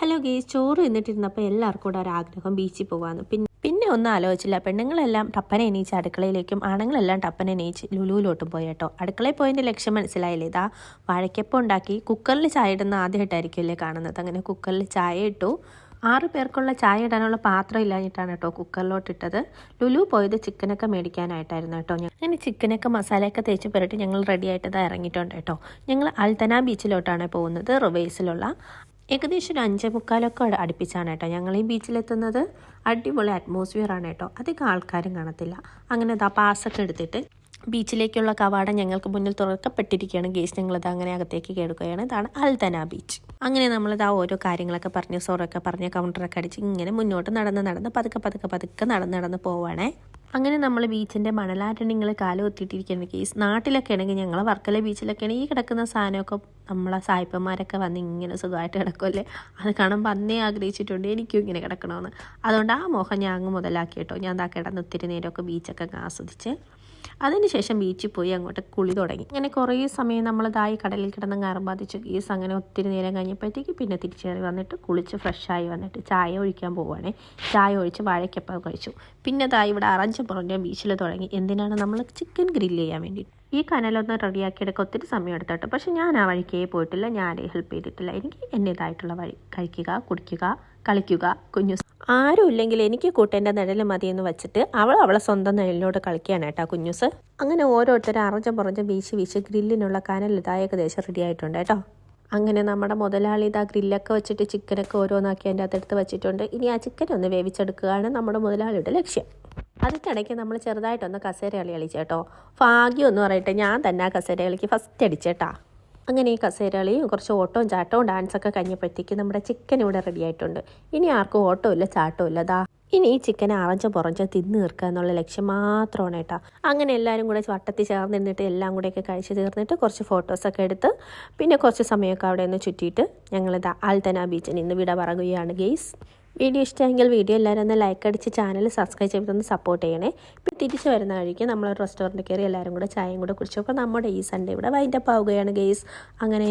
Hello guys, ചോറ് തിന്നിട്ടിരുന്നപ്പോൾ എല്ലാവർക്കും കൂടെ ഒരാഗ്രഹം ബീച്ചിൽ പോകാമെന്ന്. പിന്നെ ഒന്നും ആലോചിച്ചില്ല. പെണ്ണുങ്ങളെല്ലാം ടപ്പനെ എണീച്ച് അടുക്കളയിലേക്കും ആണുങ്ങളെല്ലാം ടപ്പനെ എണീച്ച് ലുലുവിലോട്ടും പോയി കേട്ടോ. അടുക്കളയിൽ പോയതിൻ്റെ ലക്ഷ്യം മനസ്സിലായില്ലേ? ഇതാ വാഴയ്ക്കപ്പം ഉണ്ടാക്കി കുക്കറിൽ ചായ ഇടുന്ന ആദ്യമായിട്ടായിരിക്കുമല്ലേ കാണുന്നത്. അങ്ങനെ കുക്കറിൽ ചായ ഇട്ടു. 6 പേർക്കുള്ള ചായ ഇടാനുള്ള പാത്രം ഇല്ലാഞ്ഞിട്ടാണ് കേട്ടോ കുക്കറിലോട്ടിട്ടത്. ലുലു പോയത് ചിക്കനൊക്കെ മേടിക്കാനായിട്ടായിരുന്നു കേട്ടോ. അങ്ങനെ ചിക്കനൊക്കെ മസാലയൊക്കെ തേച്ച് പുരട്ടി ഞങ്ങൾ റെഡി ആയിട്ട് ഇതാ ഇറങ്ങിയിട്ടുണ്ട് കേട്ടോ. ഞങ്ങൾ അൽത്തന ബീച്ചിലോട്ടാണ് പോകുന്നത്. റിവേഴ്സിലുള്ള ഏകദേശം ഒരു 5:45 അടുപ്പിച്ചാണ് കേട്ടോ ഞങ്ങൾ ഈ ബീച്ചിലെത്തുന്നത്. അടിപൊളി അറ്റ്മോസ്ഫിയർ ആണ് കേട്ടോ. അധികം ആൾക്കാരും കാണത്തില്ല. അങ്ങനെ ഇതാ പാസ്സൊക്കെ എടുത്തിട്ട് ബീച്ചിലേക്കുള്ള കവാടം ഞങ്ങൾക്ക് മുന്നിൽ തുറക്കപ്പെട്ടിരിക്കുകയാണ്. ഗേസ് ഞങ്ങളിത് അങ്ങനെ അകത്തേക്ക് കേടുകയാണ്. ഇതാണ് അൽത്തന ബീച്ച്. അങ്ങനെ നമ്മളിതാ ഓരോ കാര്യങ്ങളൊക്കെ പറഞ്ഞ് സോറൊക്കെ പറഞ്ഞ് കൗണ്ടറൊക്കെ അടിച്ച് ഇങ്ങനെ മുന്നോട്ട് നടന്ന് പതുക്കെ നടന്ന് പോവാണേ. അങ്ങനെ നമ്മൾ ബീച്ചിൻ്റെ മണലാരണ്യങ്ങൾ കാലുകൊത്തിയിട്ടിരിക്കുന്ന കേസ്. നാട്ടിലൊക്കെ ആണെങ്കിൽ ഞങ്ങൾ വർക്കല ബീച്ചിലൊക്കെ ആണെങ്കിൽ ഈ കിടക്കുന്ന സാധനമൊക്കെ നമ്മളെ സായിപ്പന്മാരൊക്കെ വന്ന് ഇങ്ങനെ സുഖമായിട്ട് കിടക്കുമല്ലേ. അത് കാണുമ്പോൾ അന്നേ ആഗ്രഹിച്ചിട്ടുണ്ട് എനിക്കും ഇങ്ങനെ കിടക്കണമെന്ന്. അതുകൊണ്ട് ആ മോഹം ഞാൻ അങ്ങ് മുതലാക്കി കേട്ടോ. ഞാൻ എന്താ കിടന്ന് ഒത്തിരി നേരമൊക്കെ ബീച്ചൊക്കെ ആസ്വദിച്ച് അതിനുശേഷം ബീച്ചിൽ പോയി അങ്ങോട്ട് കുളി തുടങ്ങി. അങ്ങനെ കുറേ സമയം നമ്മളിതായി കടലിൽ കിടന്ന് ആർഭാദിച്ചു കേസ്. അങ്ങനെ ഒത്തിരി നേരം കഴിഞ്ഞപ്പോഴത്തേക്ക് പിന്നെ തിരിച്ചേറി വന്നിട്ട് കുളിച്ച് ഫ്രഷായി വന്നിട്ട് ചായ ഒഴിക്കാൻ പോവുകയാണേ. ചായ ഒഴിച്ച് വാഴയ്ക്കപ്പം കഴിച്ചു. പിന്നെ ഇതായി ഇവിടെ അറഞ്ച് പുറഞ്ഞ ബീച്ചിൽ തുടങ്ങി. എന്തിനാണ് നമ്മൾ ചിക്കൻ ഗ്രില്ല് ചെയ്യാൻ വേണ്ടിയിട്ട്. ഈ കനലൊന്ന് റെഡിയാക്കിയെടുക്കാൻ ഒത്തിരി സമയം എടുത്തിട്ട് പക്ഷെ ഞാൻ ആ വഴിക്കേ പോയിട്ടില്ല. ഞാൻ ഹെൽപ്പ് ചെയ്തിട്ടില്ല. എനിക്ക് എൻ്റേതായിട്ടുള്ള വഴി കഴിക്കുക, കുടിക്കുക, കളിക്കുക. കുഞ്ഞു ആരും ഇല്ലെങ്കിൽ എനിക്ക് കൂട്ടേൻ്റെ നിഴൽ മതിയെന്ന് വെച്ചിട്ട് അവളെ സ്വന്തം നിഴലിനോട് കളിക്കുകയാണ് കേട്ടോ കുഞ്ഞുസ്. അങ്ങനെ ഓരോരുത്തരും അറഞ്ചം പുറഞ്ഞ് വീശി ഗ്രില്ലിനുള്ള കനൽ ഇതാ ഏകദേശം റെഡി ആയിട്ടുണ്ട് കേട്ടോ. അങ്ങനെ നമ്മുടെ മുതലാളി ഇതാ ഗ്രില്ലൊക്കെ വെച്ചിട്ട് ചിക്കനൊക്കെ ഓരോന്നാക്കി അതിൻ്റെ അകത്തെടുത്ത് വെച്ചിട്ടുണ്ട്. ഇനി ആ ചിക്കൻ ഒന്ന് വേവിച്ചെടുക്കുകയാണ് നമ്മുടെ മുതലാളിയുടെ ലക്ഷ്യം. അതിനിടയ്ക്ക് നമ്മൾ ചെറുതായിട്ടൊന്ന് കസേര കളി കളിച്ചേട്ടോ. ഭാഗ്യം എന്ന് പറയട്ടെ, ഞാൻ തന്നെ ആ കസേര കളിക്ക് ഫസ്റ്റ് അടിച്ചേട്ടാ. അങ്ങനെ ഈ കസേരകളിയും കുറച്ച് ഓട്ടവും ചാട്ടവും ഡാൻസൊക്കെ കഴിഞ്ഞപ്പോഴത്തേക്ക് നമ്മുടെ ചിക്കൻ ഇവിടെ റെഡി ആയിട്ടുണ്ട്. ഇനി ആർക്കും ഓട്ടവും ഇല്ല ചാട്ടവും ഇല്ല. ഇനി ഈ ചിക്കനെ അറഞ്ച് തിന്ന് തീർക്കുക എന്നുള്ള ലക്ഷ്യം മാത്രമാണ് കേട്ടോ. അങ്ങനെ എല്ലാവരും കൂടെ വട്ടത്തിൽ ചേർന്നിരുന്നിട്ട് എല്ലാം കൂടെയൊക്കെ കഴിച്ച് തീർന്നിട്ട് കുറച്ച് ഫോട്ടോസൊക്കെ എടുത്ത് പിന്നെ കുറച്ച് സമയമൊക്കെ അവിടെ നിന്ന് ചുറ്റിയിട്ട് ഞങ്ങളിതാ അൽത്തന ബീച്ചിൽ നിന്ന് വിട പറയുകയാണ് ഗെയ്സ്. വീഡിയോ ഇഷ്ടമെങ്കിൽ വീഡിയോ എല്ലാവരും ഒന്ന് ലൈക്ക് അടിച്ച് ചാനൽ സബ്സ്ക്രൈബ് ചെയ്തൊന്ന് സപ്പോർട്ട് ചെയ്യണേ. പിന്നെ തിരിച്ച് വരുന്ന വഴിക്ക് നമ്മൾ റെസ്റ്റോറൻറ്റിൽ കയറി എല്ലാവരും കൂടെ ചായയും കൂടെ കുടിച്ചപ്പോൾ നമ്മുടെ ഈ സൺഡേ ഇവിടെ വൈൻഡപ്പ് ആവുകയാണ് ഗെയ്സ്. അങ്ങനെ